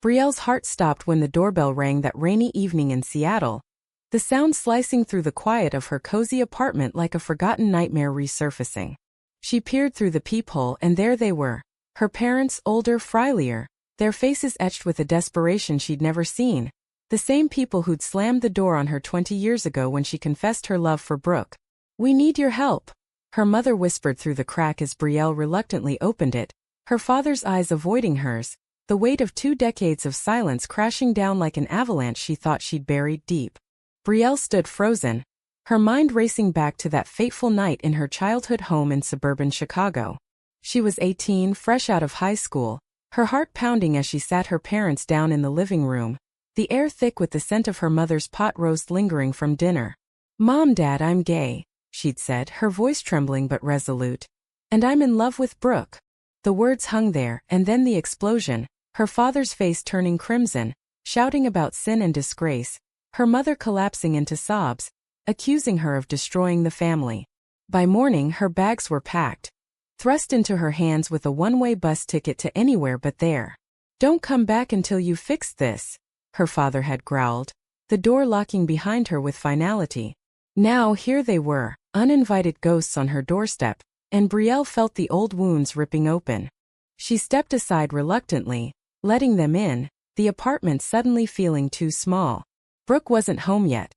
Brielle's heart stopped when the doorbell rang that rainy evening in Seattle, the sound slicing through the quiet of her cozy apartment like a forgotten nightmare resurfacing. She peered through the peephole and there they were, her parents, older, frielier, their faces etched with a desperation she'd never seen, the same people who'd slammed the door on her 20 years ago when she confessed her love for Brooke. "We need your help," her mother whispered through the crack as Brielle reluctantly opened it, her father's eyes avoiding hers, the weight of 2 decades of silence crashing down like an avalanche she thought she'd buried deep. Brielle stood frozen, her mind racing back to that fateful night in her childhood home in suburban Chicago. She was 18, fresh out of high school, her heart pounding as she sat her parents down in the living room, the air thick with the scent of her mother's pot roast lingering from dinner. "Mom, Dad, I'm gay," she'd said, her voice trembling but resolute. "And I'm in love with Brooke." The words hung there, and then the explosion, her father's face turning crimson, shouting about sin and disgrace, her mother collapsing into sobs, accusing her of destroying the family. By morning her bags were packed, thrust into her hands with a one-way bus ticket to anywhere but there. "Don't come back until you've fixed this," her father had growled, the door locking behind her with finality. Now here they were, uninvited ghosts on her doorstep, and Brielle felt the old wounds ripping open. She stepped aside reluctantly, letting them in, the apartment suddenly feeling too small. Brooke wasn't home yet.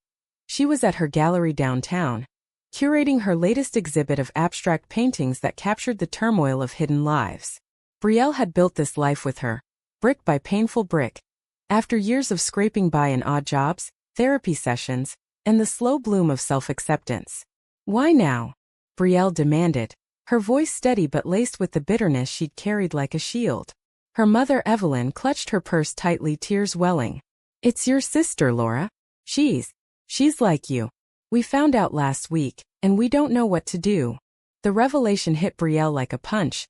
She was at her gallery downtown, curating her latest exhibit of abstract paintings that captured the turmoil of hidden lives. Brielle had built this life with her, brick by painful brick. After years of scraping by in odd jobs, therapy sessions, and the slow bloom of self-acceptance. "Why now?" Brielle demanded, her voice steady but laced with the bitterness she'd carried like a shield. Her mother Evelyn clutched her purse tightly, tears welling. "It's your sister, Laura. She's like you. We found out last week, and we don't know what to do." The revelation hit Brielle like a punch.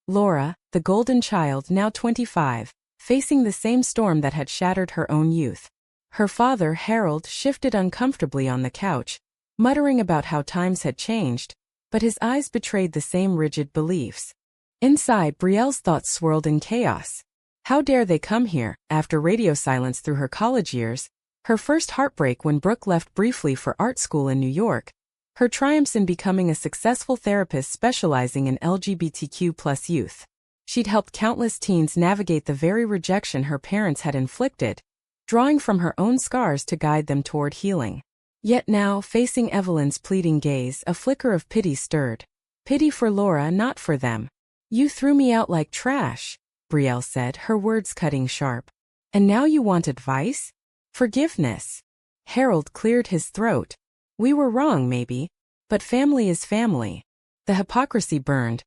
Laura, the golden child, now 25, facing the same storm that had shattered her own youth. Her father, Harold, shifted uncomfortably on the couch, muttering about how times had changed, but his eyes betrayed the same rigid beliefs. Inside, Brielle's thoughts swirled in chaos. How dare they come here, after radio silence through her college years, her first heartbreak when Brooke left briefly for art school in New York, her triumphs in becoming a successful therapist specializing in LGBTQ+ youth. She'd helped countless teens navigate the very rejection her parents had inflicted, drawing from her own scars to guide them toward healing. Yet now, facing Evelyn's pleading gaze, a flicker of pity stirred. Pity for Laura, not for them. "You threw me out like trash," Brielle said, her words cutting sharp. "And now you want advice? Forgiveness?" Harold cleared his throat. "We were wrong, maybe, but family is family." The hypocrisy burned.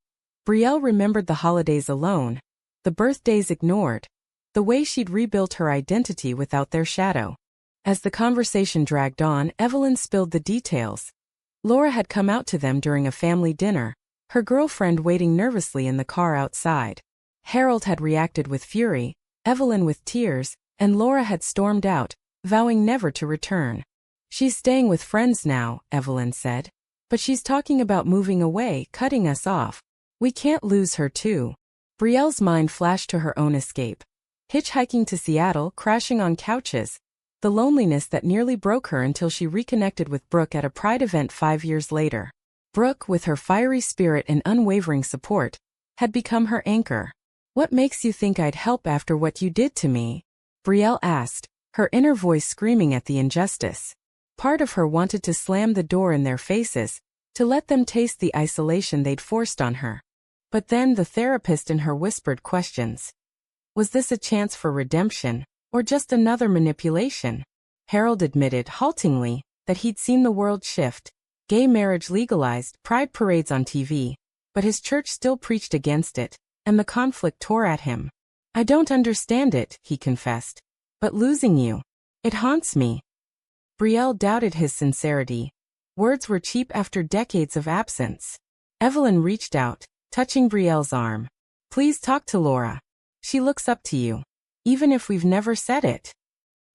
Brielle remembered the holidays alone, the birthdays ignored, the way she'd rebuilt her identity without their shadow. As the conversation dragged on, Evelyn spilled the details. Laura had come out to them during a family dinner, her girlfriend waiting nervously in the car outside. Harold had reacted with fury, Evelyn with tears, and Laura had stormed out, vowing never to return. "She's staying with friends now," Evelyn said. "But she's talking about moving away, cutting us off. We can't lose her too." Brielle's mind flashed to her own escape. Hitchhiking to Seattle, crashing on couches, the loneliness that nearly broke her until she reconnected with Brooke at a Pride event 5 years later. Brooke, with her fiery spirit and unwavering support, had become her anchor. "What makes you think I'd help after what you did to me?" Brielle asked, her inner voice screaming at the injustice. Part of her wanted to slam the door in their faces, to let them taste the isolation they'd forced on her. But then the therapist in her whispered questions. Was this a chance for redemption, or just another manipulation? Harold admitted, haltingly, that he'd seen the world shift. Gay marriage legalized, pride parades on TV, but his church still preached against it, and the conflict tore at him. "I don't understand it," he confessed. "But losing you, it haunts me." Brielle doubted his sincerity. Words were cheap after decades of absence. Evelyn reached out, touching Brielle's arm. "Please talk to Laura. She looks up to you, even if we've never said it."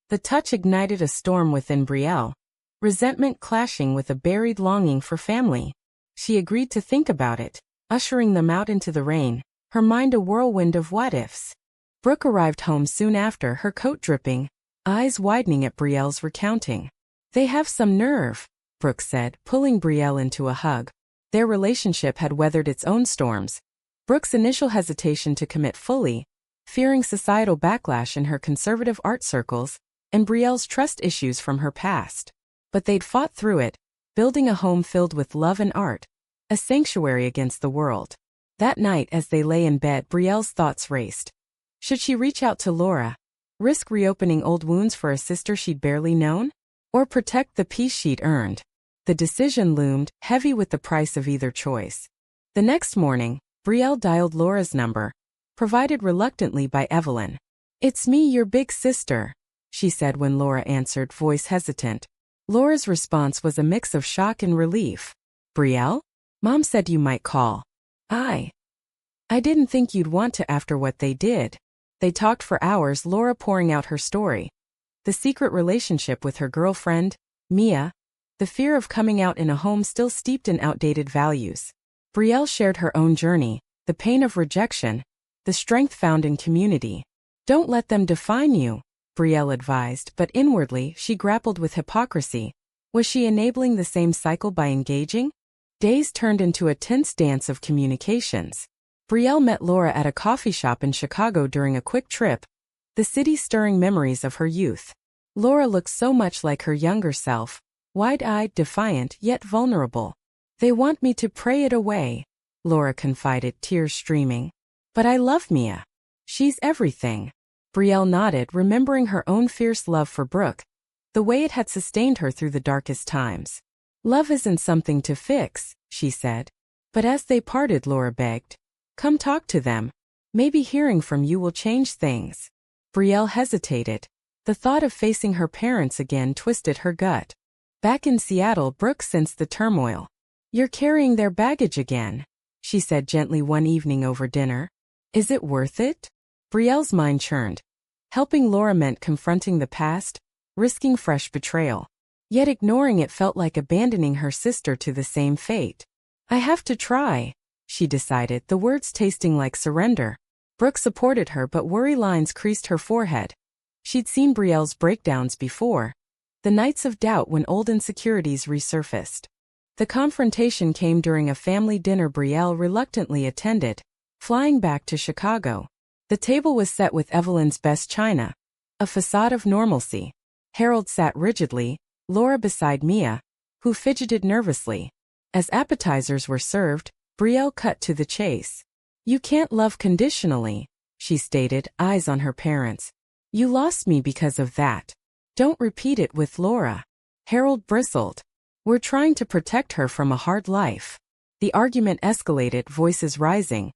The touch ignited a storm within Brielle, resentment clashing with a buried longing for family. She agreed to think about it, ushering them out into the rain, her mind a whirlwind of what-ifs. Brooke arrived home soon after, her coat dripping, eyes widening at Brielle's recounting. "They have some nerve," Brooke said, pulling Brielle into a hug. Their relationship had weathered its own storms. Brooke's initial hesitation to commit fully, fearing societal backlash in her conservative art circles, and Brielle's trust issues from her past. But they'd fought through it, building a home filled with love and art, a sanctuary against the world. That night, as they lay in bed, Brielle's thoughts raced. Should she reach out to Laura, risk reopening old wounds for a sister she'd barely known, or protect the peace she'd earned? The decision loomed, heavy with the price of either choice. The next morning, Brielle dialed Laura's number, provided reluctantly by Evelyn. "It's me, your big sister," she said when Laura answered, voice hesitant. Laura's response was a mix of shock and relief. "Brielle? Mom said you might call. I didn't think you'd want to after what they did." They talked for hours, Laura pouring out her story. The secret relationship with her girlfriend, Mia, the fear of coming out in a home still steeped in outdated values. Brielle shared her own journey, the pain of rejection, the strength found in community. "Don't let them define you," Brielle advised, but inwardly she grappled with hypocrisy. Was she enabling the same cycle by engaging? Days turned into a tense dance of communications. Brielle met Laura at a coffee shop in Chicago during a quick trip, the city stirring memories of her youth. Laura looked so much like her younger self, wide-eyed, defiant, yet vulnerable. "They want me to pray it away," Laura confided, tears streaming. "But I love Mia. She's everything." Brielle nodded, remembering her own fierce love for Brooke, the way it had sustained her through the darkest times. "Love isn't something to fix," she said. But as they parted, Laura begged, "Come talk to them. Maybe hearing from you will change things." Brielle hesitated. The thought of facing her parents again twisted her gut. Back in Seattle, Brooke sensed the turmoil. "You're carrying their baggage again," she said gently one evening over dinner. "Is it worth it?" Brielle's mind churned. Helping Laura meant confronting the past, risking fresh betrayal. Yet ignoring it felt like abandoning her sister to the same fate. "I have to try," she decided, the words tasting like surrender. Brooke supported her, but worry lines creased her forehead. She'd seen Brielle's breakdowns before, the nights of doubt when old insecurities resurfaced. The confrontation came during a family dinner Brielle reluctantly attended, flying back to Chicago. The table was set with Evelyn's best china, a facade of normalcy. Harold sat rigidly, Laura beside Mia, who fidgeted nervously. As appetizers were served, Brielle cut to the chase. "You can't love conditionally," she stated, eyes on her parents. "You lost me because of that. Don't repeat it with Laura." Harold bristled. "We're trying to protect her from a hard life." The argument escalated, voices rising.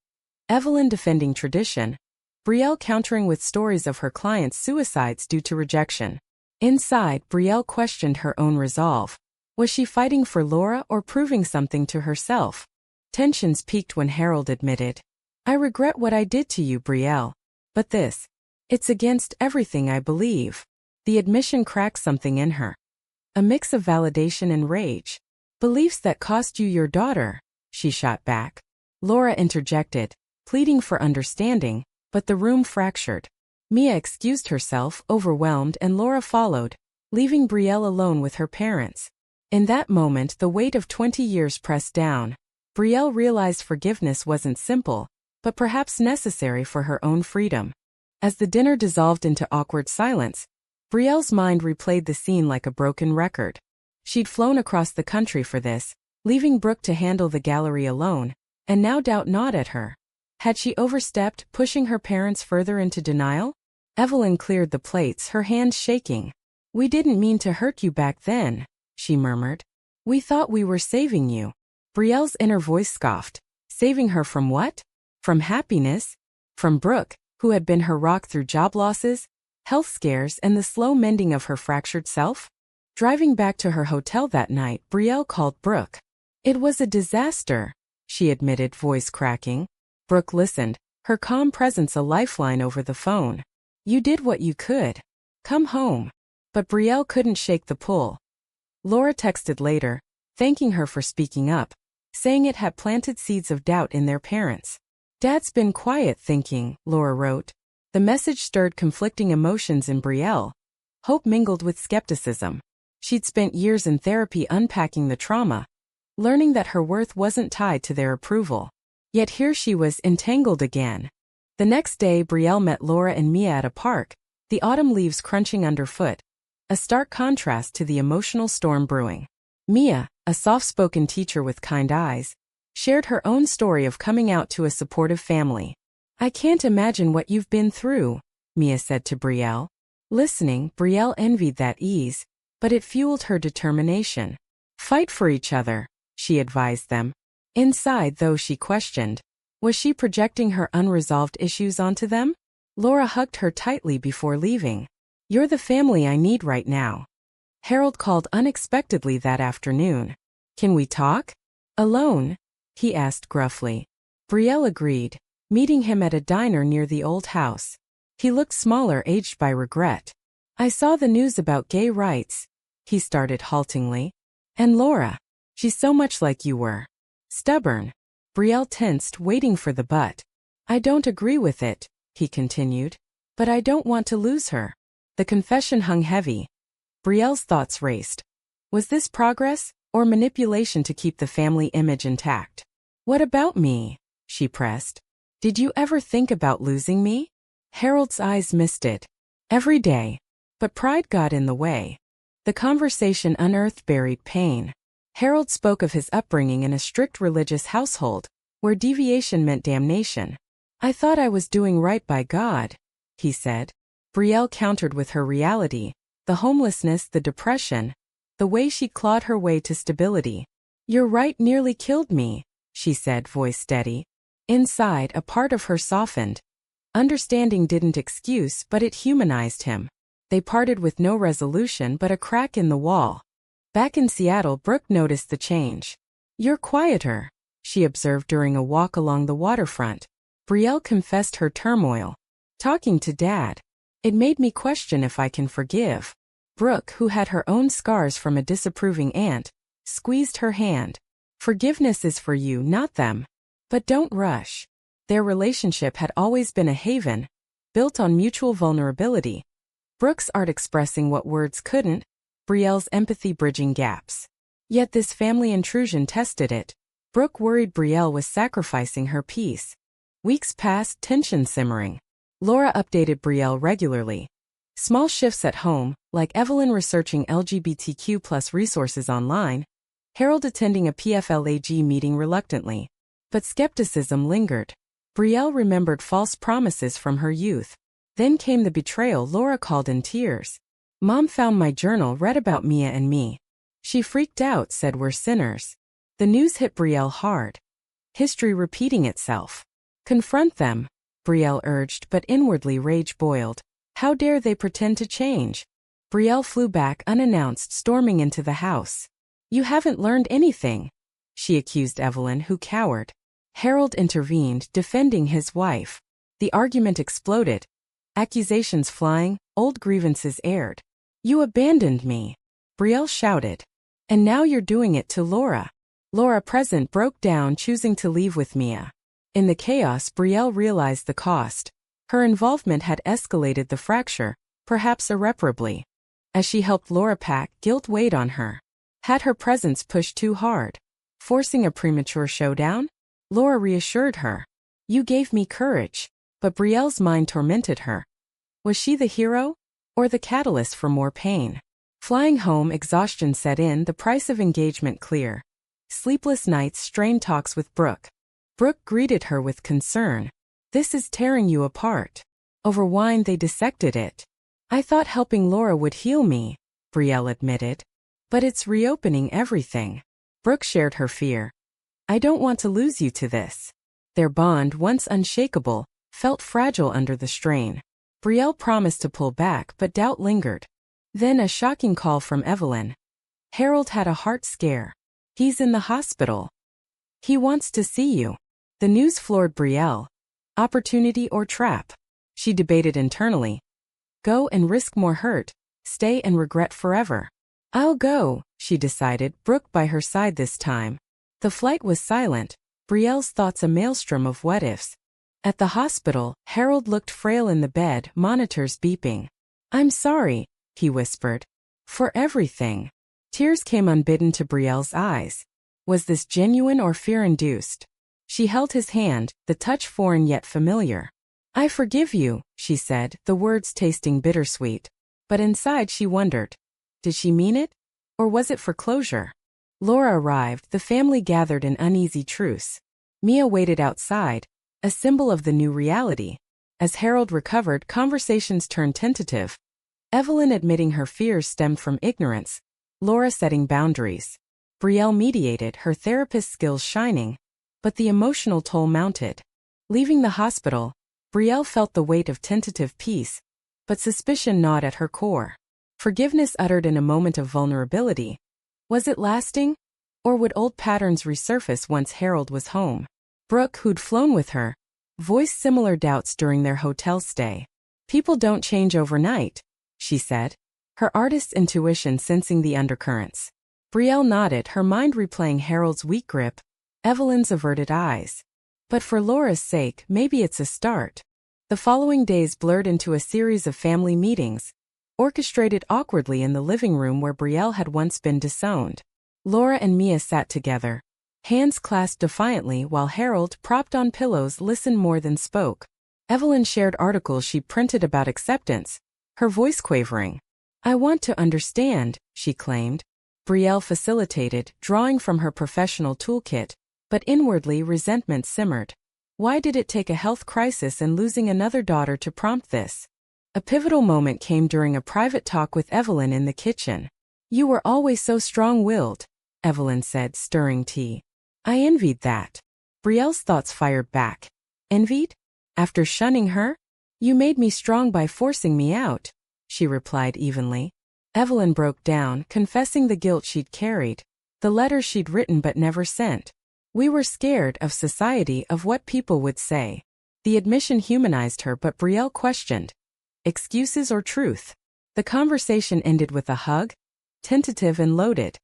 Evelyn defending tradition, Brielle countering with stories of her clients' suicides due to rejection. Inside, Brielle questioned her own resolve. Was she fighting for Laura or proving something to herself? Tensions peaked when Harold admitted, "I regret what I did to you, Brielle. But it's against everything I believe." The admission cracked something in her. A mix of validation and rage. "Beliefs that cost you your daughter," she shot back. Laura interjected, pleading for understanding, but the room fractured. Mia excused herself, overwhelmed, and Laura followed, leaving Brielle alone with her parents. In that moment, the weight of 20 years pressed down. Brielle realized forgiveness wasn't simple, but perhaps necessary for her own freedom. As the dinner dissolved into awkward silence, Brielle's mind replayed the scene like a broken record. She'd flown across the country for this, leaving Brooke to handle the gallery alone, and now doubt gnawed at her. Had she overstepped, pushing her parents further into denial? Evelyn cleared the plates, her hands shaking. "We didn't mean to hurt you back then," she murmured. "We thought we were saving you." Brielle's inner voice scoffed. Saving her from what? From happiness? From Brooke, who had been her rock through job losses, health scares, and the slow mending of her fractured self? Driving back to her hotel that night, Brielle called Brooke. "It was a disaster," she admitted, voice cracking. Brooke listened, her calm presence a lifeline over the phone. "You did what you could. Come home." But Brielle couldn't shake the pull. Laura texted later, thanking her for speaking up, saying it had planted seeds of doubt in their parents. "Dad's been quiet thinking," Laura wrote. The message stirred conflicting emotions in Brielle. Hope mingled with skepticism. She'd spent years in therapy unpacking the trauma, learning that her worth wasn't tied to their approval. Yet here she was entangled again. The next day, Brielle met Laura and Mia at a park, the autumn leaves crunching underfoot, a stark contrast to the emotional storm brewing. Mia, a soft-spoken teacher with kind eyes, shared her own story of coming out to a supportive family. "I can't imagine what you've been through," Mia said to Brielle. Listening, Brielle envied that ease, but it fueled her determination. "Fight for each other," she advised them. Inside, though, she questioned. Was she projecting her unresolved issues onto them? Laura hugged her tightly before leaving. "You're the family I need right now." Harold called unexpectedly that afternoon. "Can we talk?" "Alone?" he asked gruffly. Brielle agreed, meeting him at a diner near the old house. He looked smaller, aged by regret. "I saw the news about gay rights," he started haltingly. "And Laura. She's so much like you were. Stubborn." Brielle tensed, waiting for the but. "I don't agree with it," he continued. "But I don't want to lose her." The confession hung heavy. Brielle's thoughts raced. Was this progress, or manipulation to keep the family image intact? "What about me?" she pressed. "Did you ever think about losing me?" Harold's eyes misted. "Every day." But pride got in the way. The conversation unearthed buried pain. Harold spoke of his upbringing in a strict religious household, where deviation meant damnation. "I thought I was doing right by God," he said. Brielle countered with her reality, the homelessness, the depression, the way she clawed her way to stability. "Your right nearly killed me," she said, voice steady. Inside, a part of her softened. Understanding didn't excuse, but it humanized him. They parted with no resolution but a crack in the wall. Back in Seattle, Brooke noticed the change. "You're quieter," she observed during a walk along the waterfront. Brielle confessed her turmoil. "Talking to Dad. It made me question if I can forgive." Brooke, who had her own scars from a disapproving aunt, squeezed her hand. "Forgiveness is for you, not them. But don't rush." Their relationship had always been a haven, built on mutual vulnerability. Brooke's art expressing what words couldn't, Brielle's empathy bridging gaps. Yet this family intrusion tested it. Brooke worried Brielle was sacrificing her peace. Weeks passed, tension simmering. Laura updated Brielle regularly. Small shifts at home, like Evelyn researching LGBTQ+ resources online, Harold attending a PFLAG meeting reluctantly. But skepticism lingered. Brielle remembered false promises from her youth. Then came the betrayal Laura called in tears. "Mom found my journal, read about Mia and me. She freaked out, said we're sinners." The news hit Brielle hard. History repeating itself. "Confront them," Brielle urged, but inwardly rage boiled. How dare they pretend to change? Brielle flew back unannounced, storming into the house. "You haven't learned anything," she accused Evelyn, who cowered. Harold intervened, defending his wife. The argument exploded. Accusations flying, old grievances aired. "You abandoned me," Brielle shouted. "And now you're doing it to Laura." Laura, present, broke down, choosing to leave with Mia. In the chaos, Brielle realized the cost. Her involvement had escalated the fracture, perhaps irreparably. As she helped Laura pack, guilt weighed on her. Had her presence pushed too hard, forcing a premature showdown? Laura reassured her. "You gave me courage." But Brielle's mind tormented her. Was she the hero, or the catalyst for more pain? Flying home, exhaustion set in, the price of engagement clear. Sleepless nights, strained talks with Brooke. Brooke greeted her with concern. "This is tearing you apart." Over wine they dissected it. "I thought helping Laura would heal me," Brielle admitted. "But it's reopening everything." Brooke shared her fear. "I don't want to lose you to this." Their bond, once unshakable, felt fragile under the strain. Brielle promised to pull back, but doubt lingered. Then a shocking call from Evelyn. "Harold had a heart scare. He's in the hospital. He wants to see you." The news floored Brielle. Opportunity or trap? She debated internally. Go and risk more hurt, stay and regret forever. "I'll go," she decided, Brooke by her side this time. The flight was silent, Brielle's thoughts a maelstrom of what-ifs. At the hospital, Harold looked frail in the bed, monitors beeping. "I'm sorry," he whispered. "For everything." Tears came unbidden to Brielle's eyes. Was this genuine or fear-induced? She held his hand, the touch foreign yet familiar. "I forgive you," she said, the words tasting bittersweet. But inside she wondered. Did she mean it? Or was it for closure? Laura arrived, the family gathered in uneasy truce. Mia waited outside, a symbol of the new reality. As Harold recovered, conversations turned tentative. Evelyn admitting her fears stemmed from ignorance, Laura setting boundaries. Brielle mediated, her therapist skills shining. But the emotional toll mounted. Leaving the hospital, Brielle felt the weight of tentative peace, but suspicion gnawed at her core. Forgiveness uttered in a moment of vulnerability. Was it lasting? Or would old patterns resurface once Harold was home? Brooke, who'd flown with her, voiced similar doubts during their hotel stay. "People don't change overnight," she said, her artist's intuition sensing the undercurrents. Brielle nodded, her mind replaying Harold's weak grip, Evelyn's averted eyes. But for Laura's sake, maybe it's a start. The following days blurred into a series of family meetings, orchestrated awkwardly in the living room where Brielle had once been disowned. Laura and Mia sat together, hands clasped defiantly while Harold, propped on pillows, listened more than spoke. Evelyn shared articles she printed about acceptance, her voice quavering. "I want to understand," she claimed. Brielle facilitated, drawing from her professional toolkit, but inwardly resentment simmered. Why did it take a health crisis and losing another daughter to prompt this? A pivotal moment came during a private talk with Evelyn in the kitchen. "You were always so strong-willed," Evelyn said, stirring tea. "I envied that." Brielle's thoughts fired back. "Envied? After shunning her? You made me strong by forcing me out," she replied evenly. Evelyn broke down, confessing the guilt she'd carried, the letters she'd written but never sent. "We were scared of society, of what people would say." The admission humanized her, but Brielle questioned. Excuses or truth? The conversation ended with a hug, tentative and loaded.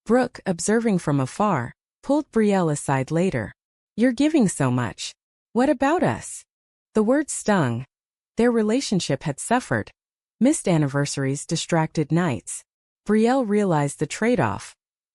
Brooke, observing from afar, pulled Brielle aside later. "You're giving so much. What about us?" The words stung. Their relationship had suffered. Missed anniversaries, distracted nights. Brielle realized the trade-off.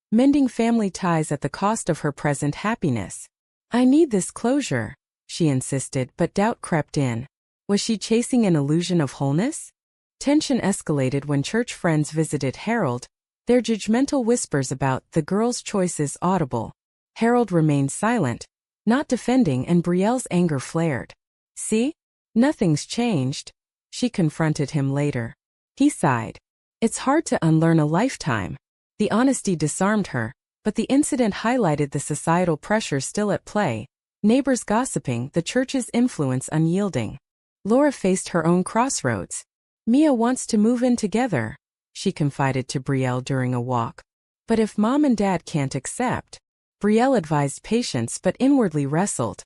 Mending family ties at the cost of her present happiness. "I need this closure," she insisted, but doubt crept in. Was she chasing an illusion of wholeness? Tension escalated when church friends visited Harold, their judgmental whispers about the girl's choices audible. Harold remained silent, not defending, and Brielle's anger flared. "See? Nothing's changed," she confronted him later. He sighed. "It's hard to unlearn a lifetime." The honesty disarmed her, but the incident highlighted the societal pressures still at play. Neighbors gossiping, the church's influence unyielding. Laura faced her own crossroads. "Mia wants to move in together," she confided to Brielle during a walk. "But if Mom and Dad can't accept?" Brielle advised patience but inwardly wrestled.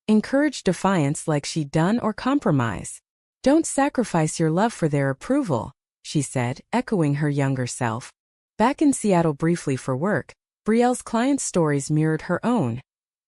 Encourage defiance like she'd done, or compromise. "Don't sacrifice your love for their approval," she said, echoing her younger self. Back in Seattle briefly for work, Brielle's clients' stories mirrored her own.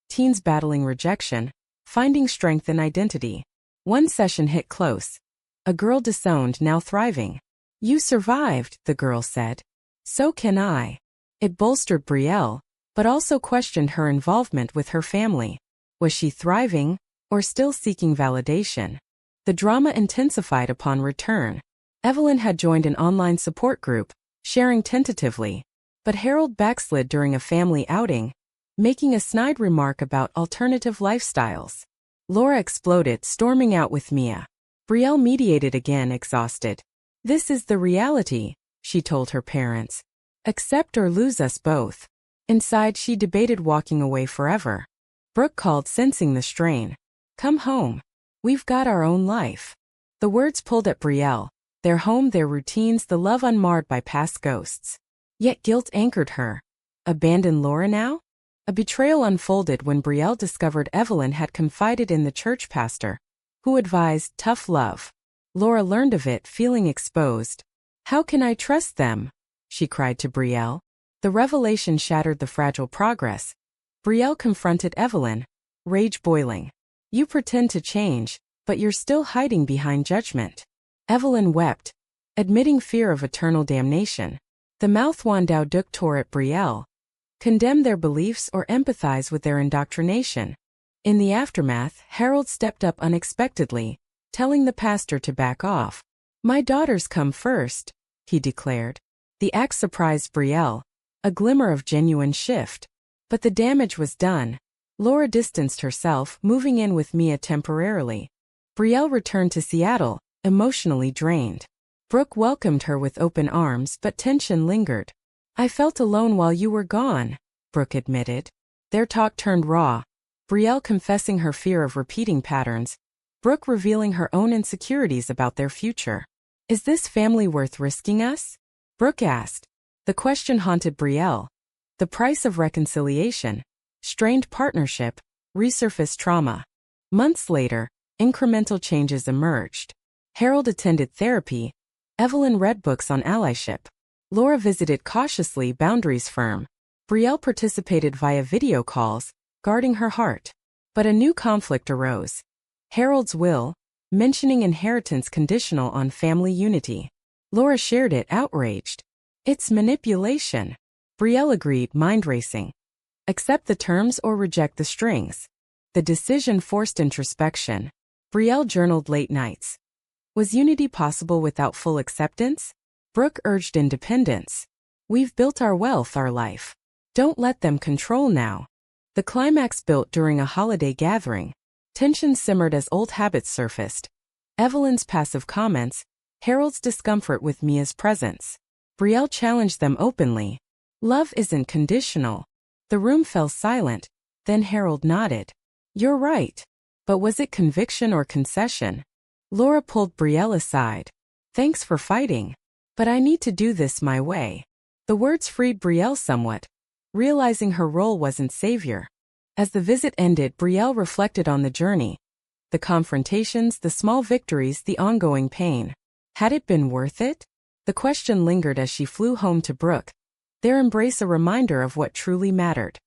Teens battling rejection, finding strength in identity. One session hit close. A girl disowned, now thriving. "You survived," the girl said. "So can I." It bolstered Brielle, but also questioned her involvement with her family. Was she thriving, or still seeking validation? The drama intensified upon return. Evelyn had joined an online support group, sharing tentatively, but Harold backslid during a family outing, making a snide remark about alternative lifestyles. Laura exploded, storming out with Mia. Brielle mediated again, exhausted. "This is the reality," she told her parents. "Accept or lose us both." Inside, she debated walking away forever. Brooke called, sensing the strain. "Come home. We've got our own life." The words pulled at Brielle. Their home, their routines, the love unmarred by past ghosts. Yet guilt anchored her. Abandon Laura now? A betrayal unfolded when Brielle discovered Evelyn had confided in the church pastor, who advised tough love. Laura learned of it, feeling exposed. "How can I trust them?" she cried to Brielle. The revelation shattered the fragile progress. Brielle confronted Evelyn, rage boiling. You pretend to change, but you're still hiding behind judgment. Evelyn wept, admitting fear of eternal damnation. The mouthwan Dao Duc tore at Brielle, condemn their beliefs or empathize with their indoctrination. In the aftermath, Harold stepped up unexpectedly, telling the pastor to back off. My daughters come first, he declared. The act surprised Brielle, a glimmer of genuine shift. But the damage was done. Laura distanced herself, moving in with Mia temporarily. Brielle returned to Seattle, emotionally drained. Brooke welcomed her with open arms, but tension lingered. I felt alone while you were gone, Brooke admitted. Their talk turned raw. Brielle confessing her fear of repeating patterns, Brooke revealing her own insecurities about their future. Is this family worth risking us? Brooke asked. The question haunted Brielle. The price of reconciliation, strained partnership, resurfaced trauma. Months later, incremental changes emerged. Harold attended therapy. Evelyn read books on allyship. Laura visited cautiously boundaries firm. Brielle participated via video calls, guarding her heart. But a new conflict arose. Harold's will, mentioning inheritance conditional on family unity. Laura shared it, outraged. It's manipulation. Brielle agreed, mind racing. Accept the terms or reject the strings. The decision forced introspection. Brielle journaled late nights. Was unity possible without full acceptance? Brooke urged independence. We've built our wealth, our life. Don't let them control now. The climax built during a holiday gathering. Tension simmered as old habits surfaced. Evelyn's passive comments, Harold's discomfort with Mia's presence. Brielle challenged them openly. Love isn't conditional. The room fell silent, then Harold nodded. You're right. But was it conviction or concession? Laura pulled Brielle aside. Thanks for fighting. But I need to do this my way. The words freed Brielle somewhat, realizing her role wasn't savior. As the visit ended, Brielle reflected on the journey. The confrontations, the small victories, the ongoing pain. Had it been worth it? The question lingered as she flew home to Brooke. Their embrace a reminder of what truly mattered.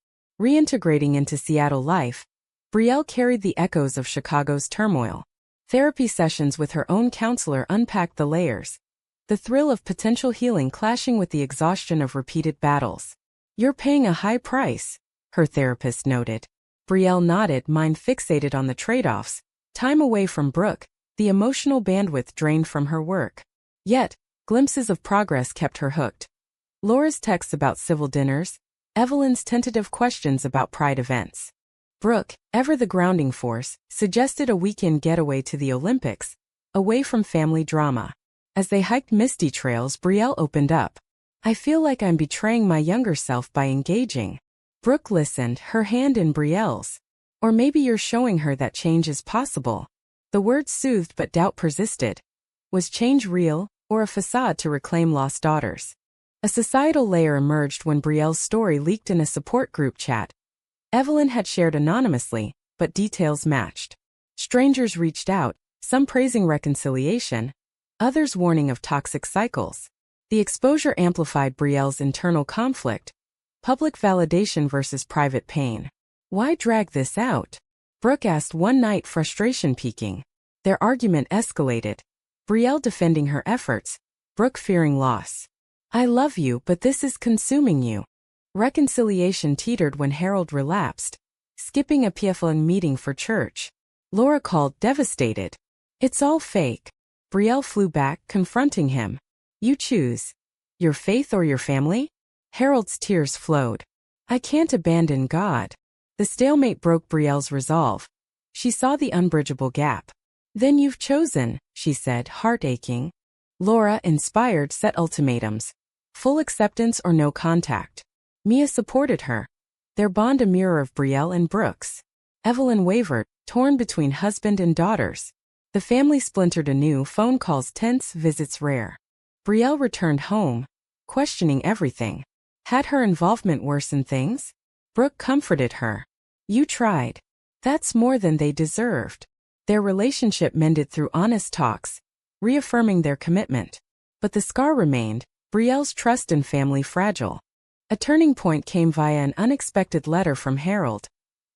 Reintegrating into Seattle life, Brielle carried the echoes of Chicago's turmoil. Therapy sessions with her own counselor unpacked the layers. The thrill of potential healing clashing with the exhaustion of repeated battles. You're paying a high price, her therapist noted. Brielle nodded, mind fixated on the trade-offs. Time away from Brooke, the emotional bandwidth drained from her work. Yet, glimpses of progress kept her hooked. Laura's texts about civil dinners, Evelyn's tentative questions about pride events. Brooke, ever the grounding force, suggested a weekend getaway to the Olympics, away from family drama. As they hiked misty trails, Brielle opened up. I feel like I'm betraying my younger self by engaging. Brooke listened, her hand in Brielle's. Or maybe you're showing her that change is possible. The words soothed but doubt persisted. Was change real, or a facade to reclaim lost daughters? A societal layer emerged when Brielle's story leaked in a support group chat. Evelyn had shared anonymously, but details matched. Strangers reached out, some praising reconciliation, others warning of toxic cycles. The exposure amplified Brielle's internal conflict. Public validation versus private pain. Why drag this out? Brooke asked one night, frustration peaking. Their argument escalated. Brielle defending her efforts, Brooke fearing loss. I love you, but this is consuming you. Reconciliation teetered when Harold relapsed, skipping a PFLing meeting for church. Laura called, devastated. It's all fake. Brielle flew back, confronting him. You choose. Your faith or your family? Harold's tears flowed. I can't abandon God. The stalemate broke Brielle's resolve. She saw the unbridgeable gap. Then you've chosen, she said, heart aching. Laura, inspired, set ultimatums. Full acceptance or no contact. Mia supported her. Their bond a mirror of Brielle and Brooke's. Evelyn wavered, torn between husband and daughters. The family splintered anew, phone calls tense, visits rare. Brielle returned home, questioning everything. Had her involvement worsened things? Brooke comforted her. You tried. That's more than they deserved. Their relationship mended through honest talks, reaffirming their commitment. But the scar remained, Brielle's trust in family fragile. A turning point came via an unexpected letter from Harold.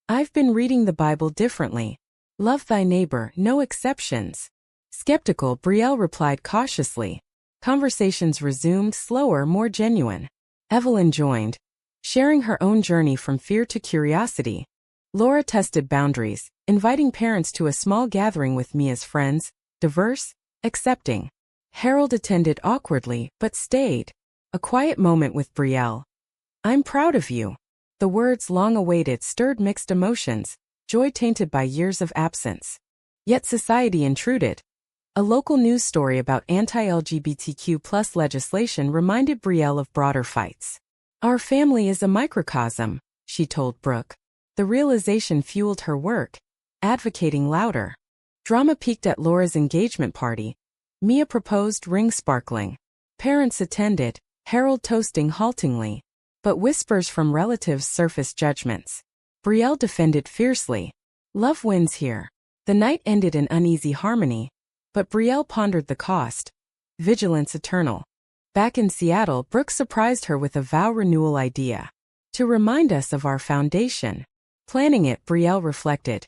I've been reading the Bible differently. Love thy neighbor, no exceptions. Skeptical, Brielle replied cautiously. Conversations resumed, slower, more genuine. Evelyn joined, sharing her own journey from fear to curiosity. Laura tested boundaries, inviting parents to a small gathering with Mia's friends, diverse, accepting. Harold attended awkwardly, but stayed. A quiet moment with Brielle. I'm proud of you. The words long awaited stirred mixed emotions, joy tainted by years of absence. Yet society intruded. A local news story about anti-LGBTQ+ legislation reminded Brielle of broader fights. Our family is a microcosm, she told Brooke. The realization fueled her work, advocating louder. Drama peaked at Laura's engagement party. Mia proposed, ring sparkling. Parents attended, Harold toasting haltingly. But whispers from relatives surfaced judgments. Brielle defended fiercely. Love wins here. The night ended in uneasy harmony, but Brielle pondered the cost. Vigilance eternal. Back in Seattle, Brooke surprised her with a vow renewal idea. To remind us of our foundation. Planning it, Brielle reflected.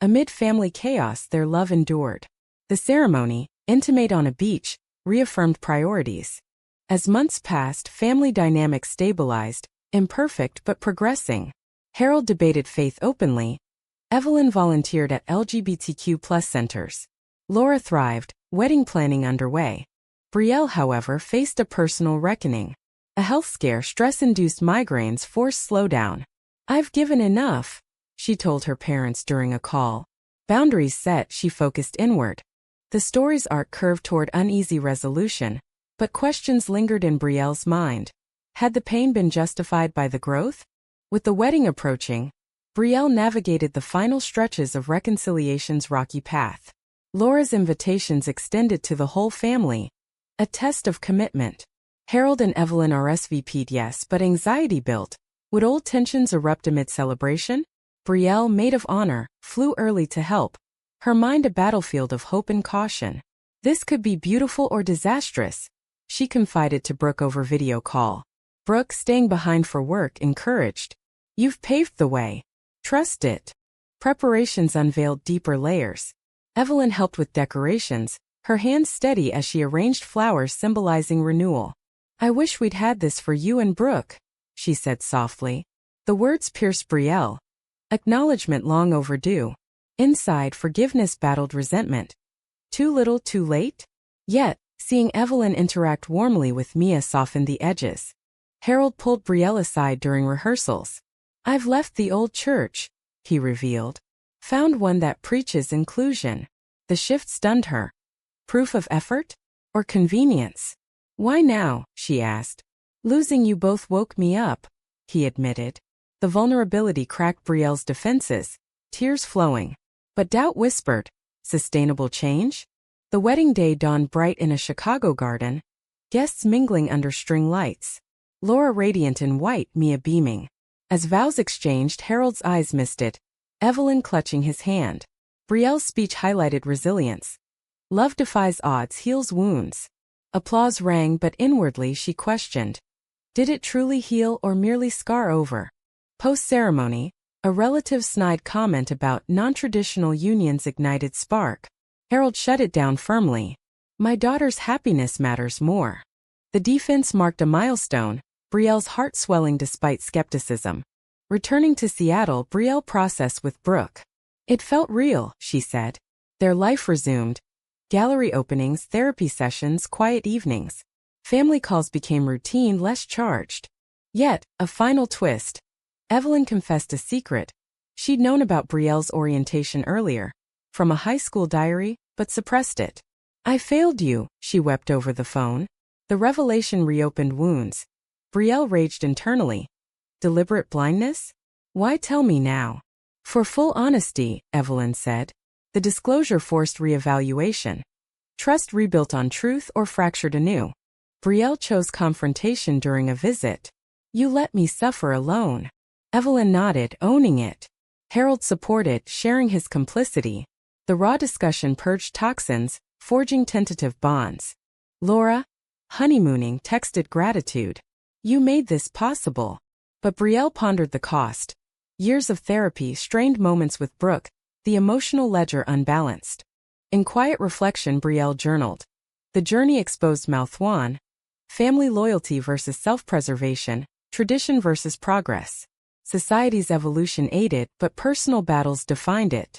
Amid family chaos, their love endured. The ceremony, intimate on a beach, reaffirmed priorities. As months passed, family dynamics stabilized, imperfect but progressing. Harold debated faith openly. Evelyn volunteered at LGBTQ+ centers. Laura thrived, wedding planning underway. Brielle, however, faced a personal reckoning. A health scare, stress-induced migraines forced slowdown. I've given enough, she told her parents during a call. Boundaries set, she focused inward. The story's arc curved toward uneasy resolution, but questions lingered in Brielle's mind. Had the pain been justified by the growth? With the wedding approaching, Brielle navigated the final stretches of reconciliation's rocky path. Laura's invitations extended to the whole family. A test of commitment. Harold and Evelyn RSVP'd yes, but anxiety built. Would old tensions erupt amid celebration? Brielle, maid of honor, flew early to help. Her mind a battlefield of hope and caution. This could be beautiful or disastrous, she confided to Brooke over video call. Brooke, staying behind for work, encouraged. You've paved the way. Trust it. Preparations unveiled deeper layers. Evelyn helped with decorations, her hands steady as she arranged flowers symbolizing renewal. I wish we'd had this for you and Brooke, she said softly. The words pierced Brielle. Acknowledgement long overdue. Inside, forgiveness battled resentment. Too little, too late? Yet, seeing Evelyn interact warmly with Mia softened the edges. Harold pulled Brielle aside during rehearsals. I've left the old church, he revealed. Found one that preaches inclusion. The shift stunned her. Proof of effort? Or convenience? Why now? She asked. Losing you both woke me up, he admitted. The vulnerability cracked Brielle's defenses, tears flowing. But doubt whispered, sustainable change? The wedding day dawned bright in a Chicago garden, guests mingling under string lights. Laura radiant in white, Mia beaming. As vows exchanged, Harold's eyes misted, Evelyn clutching his hand. Brielle's speech highlighted resilience. Love defies odds, heals wounds. Applause rang, but inwardly she questioned. Did it truly heal or merely scar over? Post-ceremony, a relative snide comment about non-traditional unions ignited spark. Harold shut it down firmly. My daughter's happiness matters more. The defense marked a milestone, Brielle's heart swelling despite skepticism. Returning to Seattle, Brielle processed with Brooke. It felt real, she said. Their life resumed. Gallery openings, therapy sessions, quiet evenings. Family calls became routine, less charged. Yet, a final twist. Evelyn confessed a secret. She'd known about Brielle's orientation earlier, from a high school diary, but suppressed it. I failed you, she wept over the phone. The revelation reopened wounds. Brielle raged internally. Deliberate blindness? Why tell me now? For full honesty, Evelyn said. The disclosure forced reevaluation. Trust rebuilt on truth or fractured anew. Brielle chose confrontation during a visit. You let me suffer alone. Evelyn nodded, owning it. Harold supported, sharing his complicity. The raw discussion purged toxins, forging tentative bonds. Laura, honeymooning, texted gratitude. You made this possible. But Brielle pondered the cost. Years of therapy, strained moments with Brooke, the emotional ledger unbalanced. In quiet reflection, Brielle journaled. The journey exposed Malthuan, family loyalty versus self-preservation, tradition versus progress. Society's evolution aided, but personal battles defined it.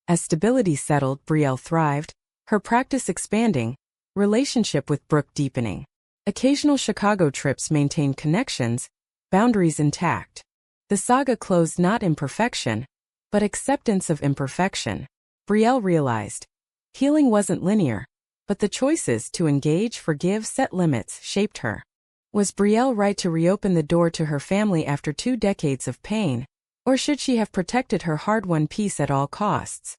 As stability settled, Brielle thrived, her practice expanding, relationship with Brooke deepening. Occasional Chicago trips maintained connections, boundaries intact. The saga closed not in perfection, but acceptance of imperfection. Brielle realized. Healing wasn't linear, but the choices to engage, forgive, set limits shaped her. Was Brielle right to reopen the door to her family after 2 decades of pain, or should she have protected her hard-won peace at all costs?